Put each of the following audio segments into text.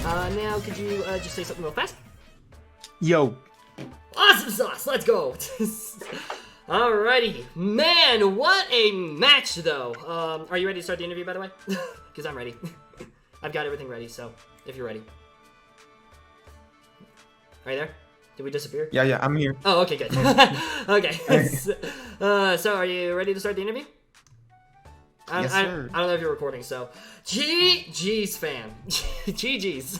Now, could you just say something real fast? Yo. Awesome sauce, let's go. Alrighty, man, what a match though. Are you ready to start the interview, by the way? Because I'm ready. I've got everything ready, so if you're ready. Are you there? Did we disappear? Yeah, I'm here. Oh, okay, good. Okay. So are you ready to start the interview? Yes, sir. I don't know if you're recording, so GG's fam. GG's.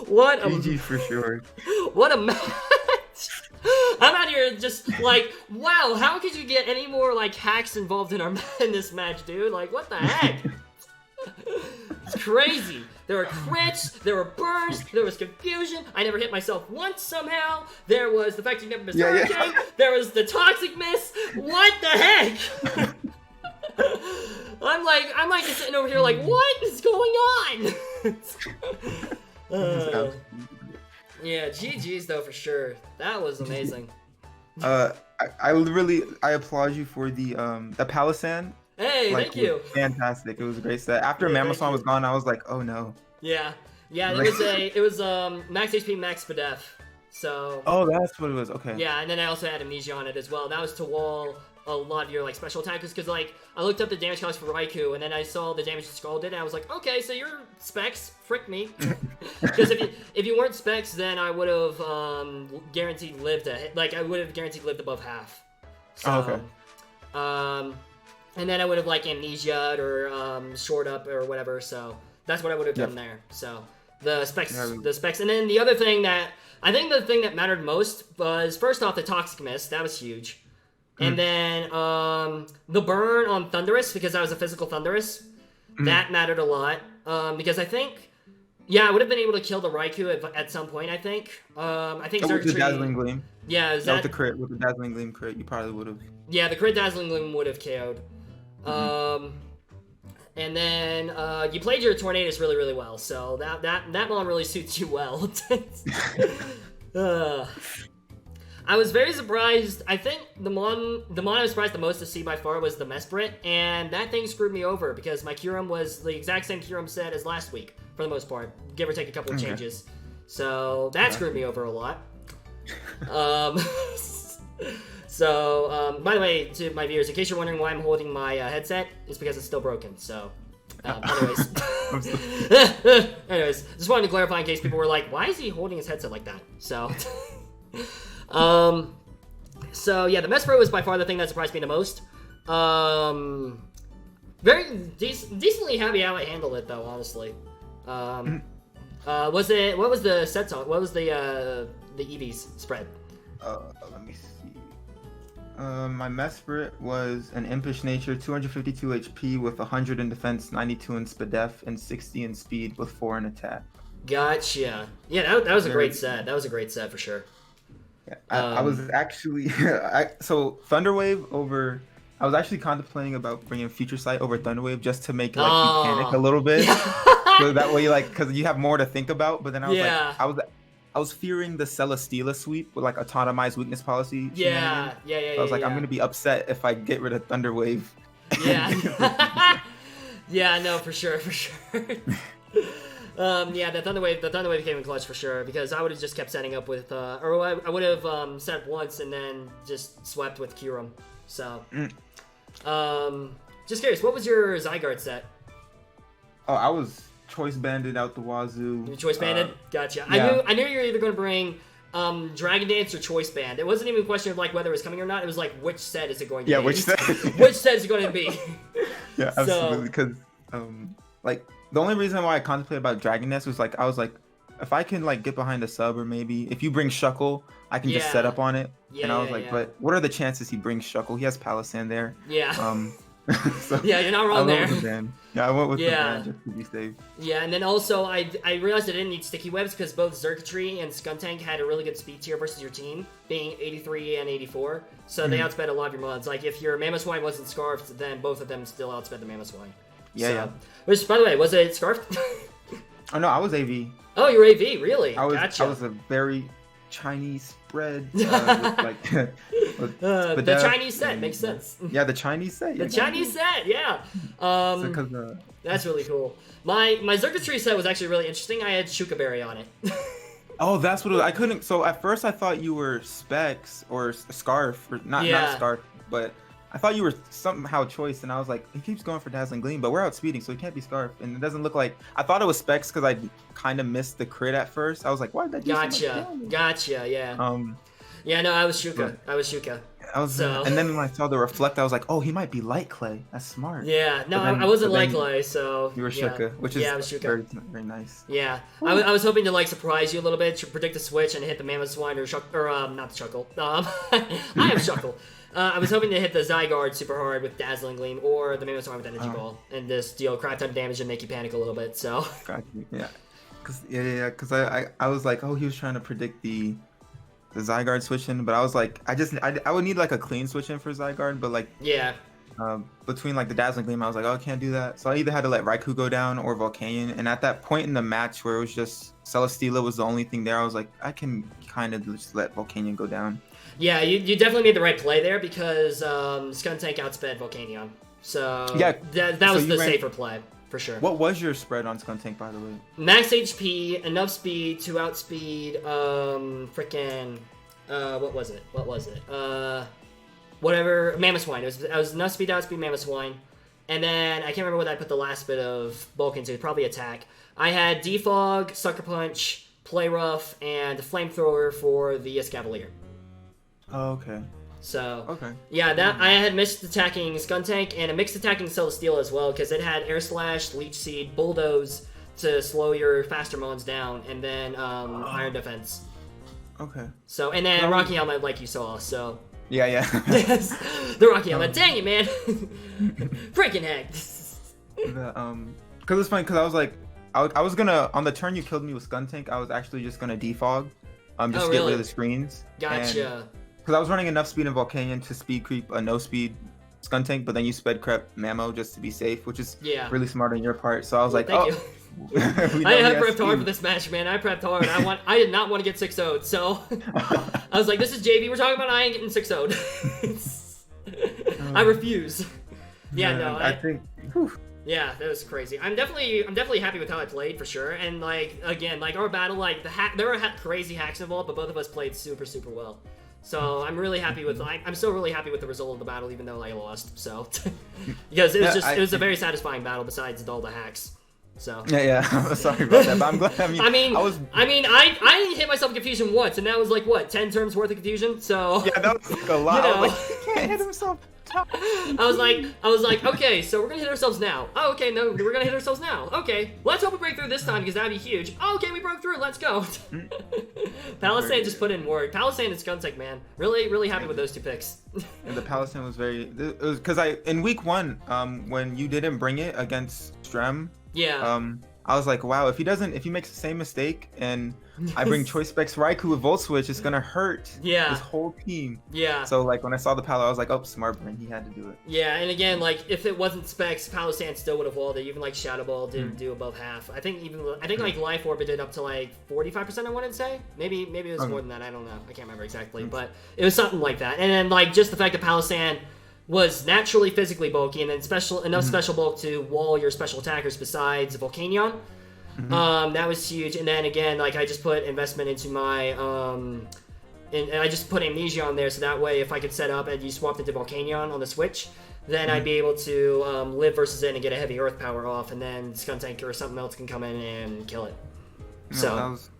What a GG for sure. What a match. I'm out here just like, wow, how could you get any more like hacks involved in this match, dude? Like, what the heck? It's crazy. There were crits, there were burns, there was confusion. I never hit myself once somehow. There was the fact you never missed hurricane. There was the toxic miss. What the heck? I'm like just sitting over here like, what is going on? Yeah, GG's though for sure. That was amazing. I applaud you for the Palisand. Hey, thank you. Fantastic. It was a great set. After Mammothswan was gone, I was like, oh no. Yeah. It was max HP, max SPDEF. So. Oh, that's what it was. Okay. Yeah, and then I also had Amnesia on it as well. That was to wall a lot of your like special attackers because like I looked up the damage cost for Raikou and then I saw the damage Skull did and I was like, okay, so you're specs, frick me. Because if you weren't specs, then I would have guaranteed lived I would have guaranteed lived above half. So, okay. And then I would have like amnesia'd or short up or whatever. So that's what I would have done there. So the specs, and then the other thing that I think the thing that mattered most was first off the Toxic Mist. That was huge. And then the burn on Thundurus, because I was a physical Thundurus, that mattered a lot. Because I think, I would have been able to kill the Raikou at some point, I think. I think with the Dazzling Gleam. Yeah, with the crit, with the Dazzling Gleam crit, you probably would have. Yeah, the crit Dazzling Gleam would have KO'd. And then you played your Tornadus really, really well, so that Mon really suits you well. I was very surprised. I think the Mon I was surprised the most to see by far was the Mesprit, and that thing screwed me over because my Kyurem was the exact same Kyurem set as last week, for the most part, give or take a couple of changes. So that screwed me over a lot. So, by the way, to my viewers, in case you're wondering why I'm holding my headset, it's because it's still broken, so... anyways. Anyways, just wanted to clarify in case people were like, why is he holding his headset like that? So... So yeah, the Mesprit was by far the thing that surprised me the most. Very decently happy how I handled it though, honestly. What was the set song? What was the EV's spread? Let me see. My Mesprit was an Impish Nature, 252 HP with 100 in defense, 92 in SPDEF, and 60 in speed with 4 in attack. Gotcha. Yeah, that was a great set. That was a great set for sure. Yeah, I was actually so Thunderwave over. I was actually contemplating about bringing Future Sight over Thunderwave just to make like you panic a little bit, so that way because you have more to think about. But then I was I was fearing the Celesteela sweep with like autonomized weakness policy. Yeah. I was like, I'm gonna be upset if I get rid of Thunderwave. Yeah. Yeah, no, for sure. Yeah, the Thunderwave came in clutch for sure because I would have just kept setting up with, or I would have set up once and then just swept with Kyurem. So, just curious, what was your Zygarde set? Oh, I was Choice Banded out the wazoo. You Choice Banded? Gotcha. Yeah. I knew you were either going to bring Dragon Dance or Choice Band. It wasn't even a question of like whether it was coming or not. It was like which set is it going to be? Yeah, which set? Which set is it going to be? Yeah, absolutely. Because like. The only reason why I contemplated about Dragon Nest was like I was like, if I can like get behind a sub or maybe if you bring Shuckle, I can just set up on it. Yeah, and I was like, but what are the chances he brings Shuckle? He has Palisand there. Yeah. So yeah, you're not wrong there. I went with the ban just to be safe. Yeah, and then also I realized I didn't need Sticky Webs because both Xurkitree and Skuntank had a really good speed tier versus your team, being 83 and 84. So they outsped a lot of your mods. Like if your Mamoswine wasn't Scarfed, then both of them still outsped the Mamoswine. Yeah. Which, by the way, was it Scarfed? Oh no, I was AV. Oh, you were AV, really? I was. Gotcha. I was a very Chinese spread. With like The Chinese set makes sense. Yeah, the Chinese set. The Chinese set, yeah. That's really cool. My circuitry set was actually really interesting. I had Shukaberry on it. Oh, that's what it was. I couldn't. So at first I thought you were Specs or Scarf, or not Scarf, but I thought you were somehow Choice, and I was like, he keeps going for Dazzling Gleam, but we're outspeeding, so he can't be Scarf, and it doesn't look like. I thought it was Specs because I kind of missed the crit at first. I was like, why did that do so much damage? Gotcha, yeah. Yeah, no, I was Shuka. And then when I saw the Reflect, I was like, oh, he might be Light Clay. That's smart. Yeah, no, I wasn't Light Clay, so... You were Shuka, which is I was Shuka. Very, very nice. Yeah, I was hoping to, like, surprise you a little bit, to predict the switch and hit the Mammoth Swine or not the Shuckle. I am Shuckle. I was hoping to hit the Zygarde super hard with Dazzling Gleam, or the Mammoth Swine with Energy Ball, and just deal crap ton of damage and make you panic a little bit, so... Got you, yeah. Because I was like, oh, he was trying to predict the Zygarde switch in, but I was like, I would need like a clean switch in for Zygarde, but like between like the Dazzling Gleam, I was like, oh, I can't do that. So I either had to let Raikou go down or Volcanion, and at that point in the match where it was just Celesteela was the only thing there, I was like, I can kind of just let Volcanion go down. Yeah, you definitely made the right play there because Skuntank outsped Volcanion, so that was the safer play. For sure. What was your spread on Skuntank, by the way? Max HP, enough speed to outspeed, what was it? Whatever, Mammoth Swine. I was enough speed to outspeed Mammoth Swine. And then, I can't remember what I put the last bit of bulk into, probably Attack. I had Defog, Sucker Punch, Play Rough, and Flamethrower for the Escavalier. Oh, okay. So, yeah, I had mixed attacking Skuntank and a mixed attacking Celesteela as well, because it had Air Slash, Leech Seed, Bulldoze to slow your faster mons down, and then Iron Defense. Okay. So, and then Rocky Helmet, like you saw, so... Yeah. The Rocky Helmet, dang it, man! Freaking heck! Because it's funny, because I was like, I was gonna, on the turn you killed me with Skuntank, I was actually just gonna defog, just to get rid of the screens. Gotcha. Because I was running enough speed in Volcanion to speed creep a no-speed Skuntank, but then you sped crept Mamo just to be safe, which is really smart on your part. So I was like, thank you. I prepped hard for this match, man. I prepped hard. I did not want to get 6-0'd, so I was like, this is Jayvee we're talking about, I ain't getting 0'd. I refuse. I think... Yeah, that was crazy. I'm definitely happy with how I played for sure. And like again, like our battle, like there were crazy hacks involved, but both of us played super super well. So I'm really happy with I'm still really happy with the result of the battle, even though I lost. So because it was it was a very satisfying battle besides all the hacks. So yeah. Sorry about that, but I'm glad. I didn't hit myself in confusion once, and that was like what 10 turns worth of confusion. So yeah, that was like a lot. You know, I was like, he can't hit himself. I was like, okay, so we're gonna hit ourselves now. Oh, okay, no, we're gonna hit ourselves now. Okay, let's hope we break through this time because that'd be huge. Oh, okay, we broke through. Let's go. Palisand just put in work. Palisand and Skuntank, man, really happy with those two picks. And the Palisand was it was because in week 1, when you didn't bring it against Strem, I was like, wow, if he makes the same mistake and I bring Choice Specs Raikou with Volt Switch, it's gonna hurt his whole team. Yeah. So like when I saw the Palo, I was like, oh, smart brain, he had to do it. Yeah, and again, like if it wasn't Specs, Palisand still would have walled it. Even like Shadow Ball didn't do above half. I think like Life Orb did up to like 45%. I want to say maybe it was more than that. I don't know. I can't remember exactly, but it was something like that. And then like just the fact that Palisand was naturally physically bulky, and then enough special bulk to wall your special attackers besides Volcanion. That was huge. And then again, like I just put investment into my and I just put Amnesia on there, so that way if I could set up and you swapped into Volcanion on the Switch, then I'd be able to live versus in and get a heavy Earth power off, and then Skuntank or something else can come in and kill it. So that was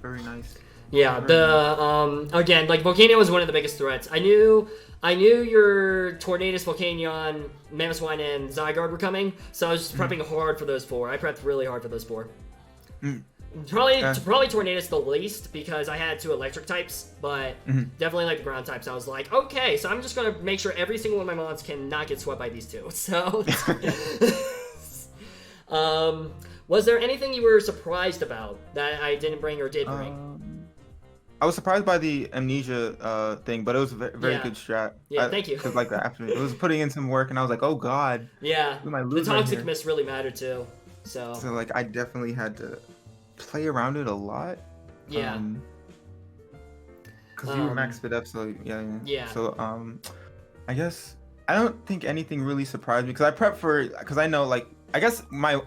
very nice. Yeah, again, like Volcanion was one of the biggest threats. I knew your Tornadus, Volcanion, Mammoth Swine, and Zygarde were coming, so I was just prepping hard for those 4. I prepped really hard for those 4. Probably Tornadus the least, because I had 2 electric types, but definitely like the ground types. I was like, okay, so I'm just going to make sure every single one of my mons cannot get swept by these 2. So, was there anything you were surprised about that I didn't bring or did bring? I was surprised by the Amnesia thing, but it was a very good strat. Yeah, thank you. Because like after it was putting in some work, and I was like, oh god. Yeah. The toxic miss really mattered too. So like I definitely had to play around it a lot. Yeah. Because you maxed it up, so Yeah. So I guess I don't think anything really surprised me because I prepped for because I know like I guess my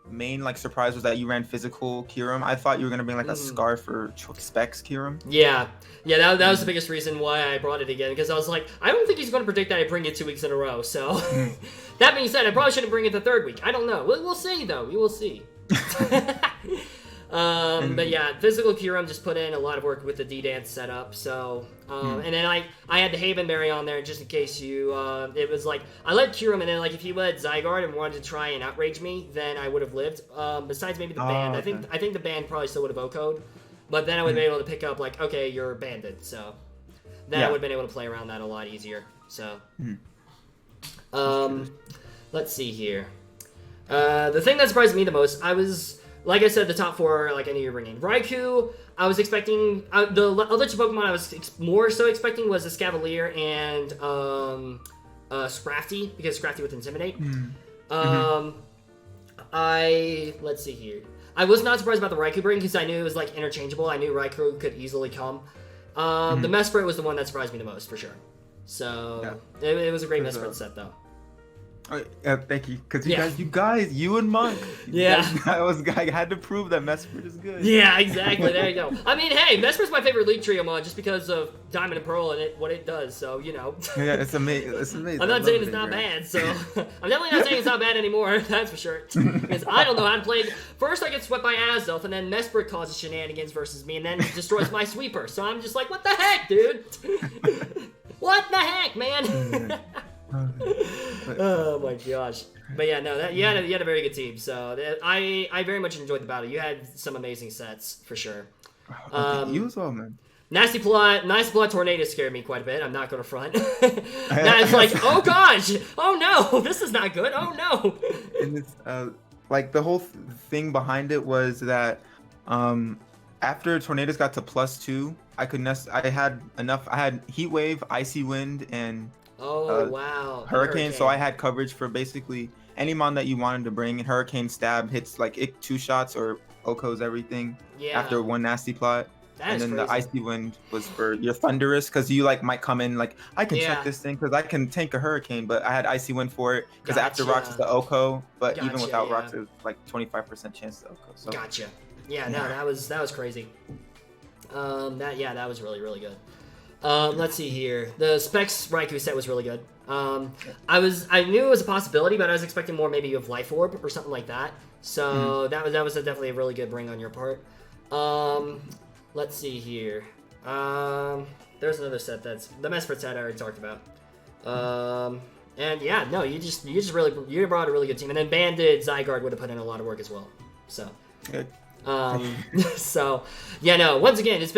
main like surprise was that you ran physical Kirim. I thought you were gonna bring like a Scarf or Specs Kirim. Yeah, that was the biggest reason why I brought it again because I was like, I don't think he's gonna predict that I bring it 2 weeks in a row. So that being said, I probably shouldn't bring it the 3rd week. I don't know. We'll see though. We will see. But yeah, physical Kirim just put in a lot of work with the D-Dance setup. So, and then I had the Havenberry on there just in case you, it was like, I let Kirim and then like if he led Zygarde and wanted to try and outrage me, then I would have lived. Besides maybe the band, okay. I think the band probably still would have OHKO'd, but then I would have been able to pick up like, okay, you're banded. So then I would have been able to play around that a lot easier. So, let's see here. The thing that surprised me the most, like I said, the top 4, like I knew you were bringing. Raikou, I was expecting, the other 2 Pokemon I was more so expecting was a Scavalier and Scrafty, because Scrafty with Intimidate. Let's see here. I was not surprised about the Raikou bring, because I knew it was like interchangeable. I knew Raikou could easily come. The Mesprit was the one that surprised me the most, for sure. So, it was a great Mesprit set, though. Oh, thank you, because you and Monk, I had to prove that Mesprit is good. Yeah, exactly. There you go. I mean, hey, Mesprit's my favorite League Trio mod just because of Diamond and Pearl and what it does. So you know. Yeah, it's amazing. It's amazing. I'm not saying it's not bad. So I'm definitely not saying it's not bad anymore. That's for sure. Because I don't know how to play. First, I get swept by Azelf, and then Mesprit causes shenanigans versus me, and then destroys my sweeper. So I'm just like, what the heck, dude? What the heck, man? Oh my gosh. But yeah, no, you had a very good team. So I very much enjoyed the battle. You had some amazing sets for sure. You as well, man. Nice Plot Tornado scared me quite a bit. I'm not gonna front. That's like, oh gosh, oh no, this is not good. Oh no. And it's like the whole thing behind it was that after Tornadoes got to +2, I had Heat Wave, Icy Wind, and wow, Hurricane. So I had coverage for basically any mon that you wanted to bring. And Hurricane stab hits like 2 shots or OHKOs everything after 1 nasty plot. And then the Icy Wind was for your Thunderous, because you like might come in like, I can check this thing because I can tank a Hurricane, but I had Icy Wind for it because after rocks is the OHKO, but even without rocks it was like 25% chance to OHKO. So. Gotcha. Yeah, no, that was crazy. That was really, really good. Let's see here. The Specs Raikou set was really good. I knew it was a possibility, but I was expecting more maybe of Life Orb or something like that. So that was definitely a really good bring on your part. Let's see here. There's another set that's the Mesprit set I already talked about. And yeah, no, you brought a really good team, and then Banded Zygarde would have put in a lot of work as well. So. Good. So yeah, no, once again, it's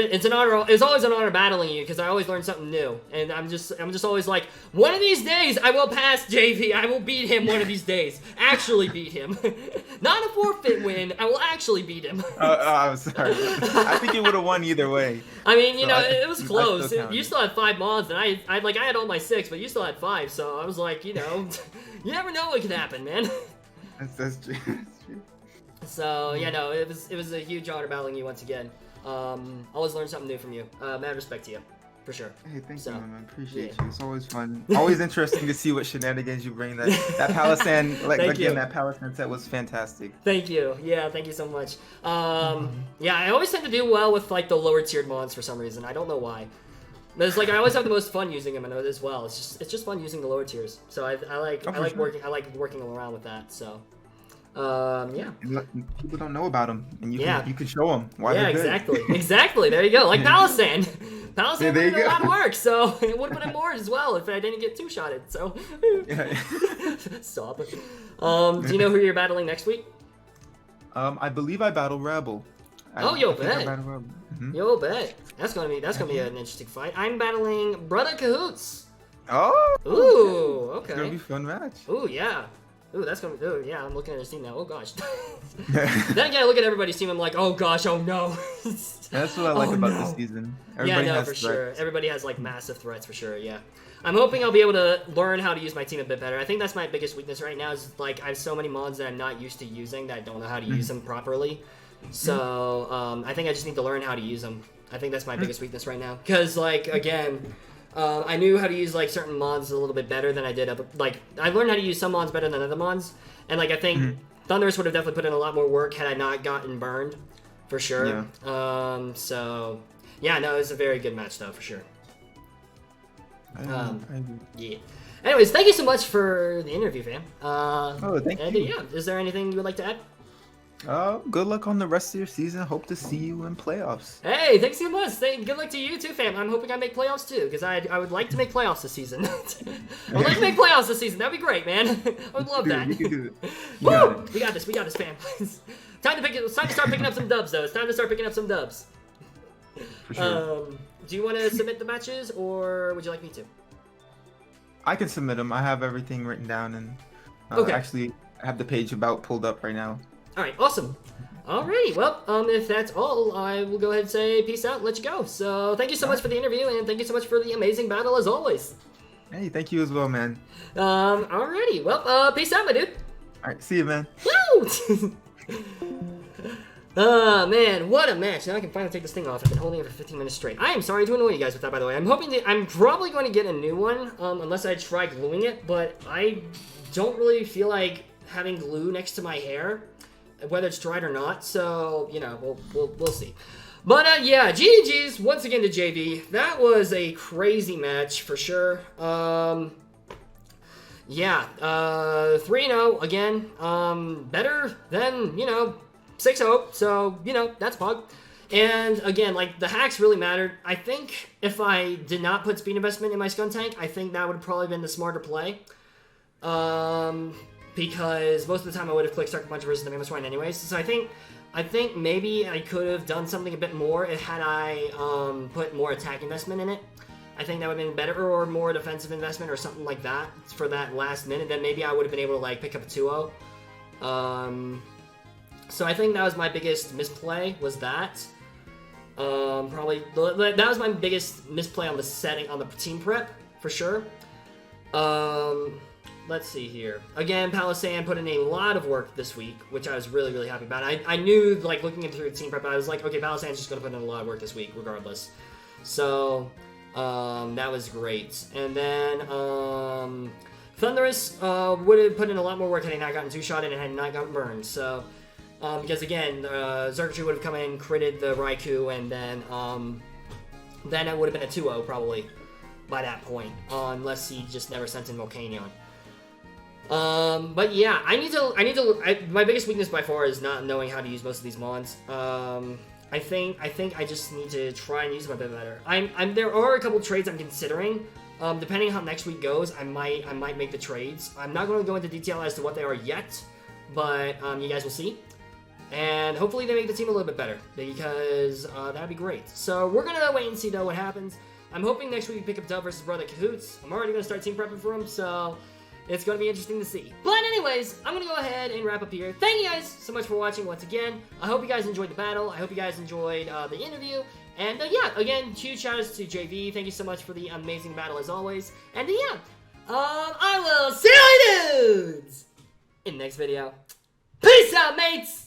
always an honor battling you because I always learn something new, and I'm just always like, one of these days I will pass Jayvee. I will beat him one of these days. Actually beat him. Not a forfeit win. I will actually beat him. I'm sorry. I think you would have won either way. I mean, it was close. You still had 5 mods, and I had all my 6, but you still had 5. So I was like, you never know what could happen, man. That's true. So yeah, no, it was a huge honor battling you once again. Always learn something new from you. Mad respect to you, for sure. Hey, thank you, man. Appreciate you. It's always fun. Always interesting to see what shenanigans you bring. That Palisand, that Palisand set was fantastic. Thank you. Yeah, thank you so much. Yeah, I always tend to do well with like the lower tiered mons for some reason. I don't know why. But it's like I always have the most fun using them as well. It's just fun using the lower tiers. So I like working around with that. So. Yeah. People don't know about them, and you can show them why they're good. Exactly. There you go. Like Palisand. Palisand did a lot of work, so it would have been more as well if I didn't get 2-shotted. So. Stop. Do you know who you're battling next week? I believe I battle Rebel. Yo bet. Yo bet. That's gonna be an interesting fight. I'm battling Brother KAHUUTZ. Oh. Ooh. Okay. It's gonna be a fun match. Ooh yeah. Ooh, that's gonna. Oh, yeah, I'm looking at his team now. Oh gosh. Then again, I look at everybody's team. I'm like, oh gosh, oh no. That's what I like about this season. Everybody has for sure. Everybody has like massive threats for sure. Yeah. I'm hoping I'll be able to learn how to use my team a bit better. I think that's my biggest weakness right now. Is like I have so many mons that I'm not used to using that I don't know how to use them properly. So I think I just need to learn how to use them. I think that's my biggest weakness right now. Because, like, again, I knew how to use, like, certain mods a little bit better than I did other... Like, I learned how to use some mods better than other mods. And, like, I think Thunderous would have definitely put in a lot more work had I not gotten burned. For sure. Yeah. So, yeah, no, it was a very good match, though, for sure. Yeah. Anyways, thank you so much for the interview, fam. Thank you. Yeah, is there anything you would like to add? Good luck on the rest of your season. Hope to see you in playoffs. Hey, thanks so much. Good luck to you too, fam. I'm hoping I make playoffs too, because I would like to make playoffs this season. I would like to make playoffs this season. That'd be great, man. I would love that. You can do it. Woo! We got this, fam. It's time to start picking up some dubs, though. It's time to start picking up some dubs. For sure. Do you want to submit the matches, or would you like me to? I can submit them. I have everything written down, and actually I have the page about pulled up right now. Alright, awesome. Alrighty, well, if that's all, I will go ahead and say peace out and let you go. So, thank you so much for the interview, and thank you so much for the amazing battle as always. Hey, thank you as well, man. Alrighty, well, peace out, my dude. Alright, see you, man. Woo! Oh, man, what a match. Now I can finally take this thing off. I've been holding it for 15 minutes straight. I am sorry to annoy you guys with that, by the way. I'm probably going to get a new one, unless I try gluing it, but I don't really feel like having glue next to my hair, whether it's dried or not, so, you know, we'll see. But, yeah, GG's once again to Jayvee. That was a crazy match, for sure. Yeah, 3-0, again, better than, you know, 6-0, so, you know, that's Pog. And, again, like, the hacks really mattered. I think if I did not put speed investment in my Scun Tank, I think that would have probably been the smarter play. Because most of the time I would have clicked Start Punch versus the Mammoth Swine anyways. So I think maybe I could have done something a bit more had I put more attack investment in it. I think that would have been better, or more defensive investment or something like that for that last minute. Then maybe I would have been able to like pick up a 2-0. So I think that was my biggest misplay, was that. Probably that was my biggest misplay on the setting, on the team prep for sure. Let's see here. Again, Palisand put in a lot of work this week, which I was really, really happy about. I knew, like, looking into the team prep, I was like, okay, Palisand's just going to put in a lot of work this week, regardless. So, that was great. And then, Thunderous would have put in a lot more work had he not gotten 2-shot and had not gotten burned. So, because again, Xurkitree would have come in, critted the Raikou, and then it would have been a 2-0 probably by that point, unless he just never sent in Volcanion. But yeah, my biggest weakness by far is not knowing how to use most of these mods. I think I just need to try and use them a bit better. There are a couple trades I'm considering. Depending on how next week goes, I might make the trades. I'm not going to go into detail as to what they are yet, but you guys will see. And hopefully they make the team a little bit better, because that'd be great. So we're gonna wait and see though what happens. I'm hoping next week we pick up Dub versus Brother KAHUUTZ. I'm already gonna start team prepping for him, so it's going to be interesting to see. But anyways, I'm going to go ahead and wrap up here. Thank you guys so much for watching once again. I hope you guys enjoyed the battle. I hope you guys enjoyed the interview. And yeah, again, huge shout outs to Jayvee. Thank you so much for the amazing battle as always. And yeah, I will see you dudes in the next video. Peace out, mates!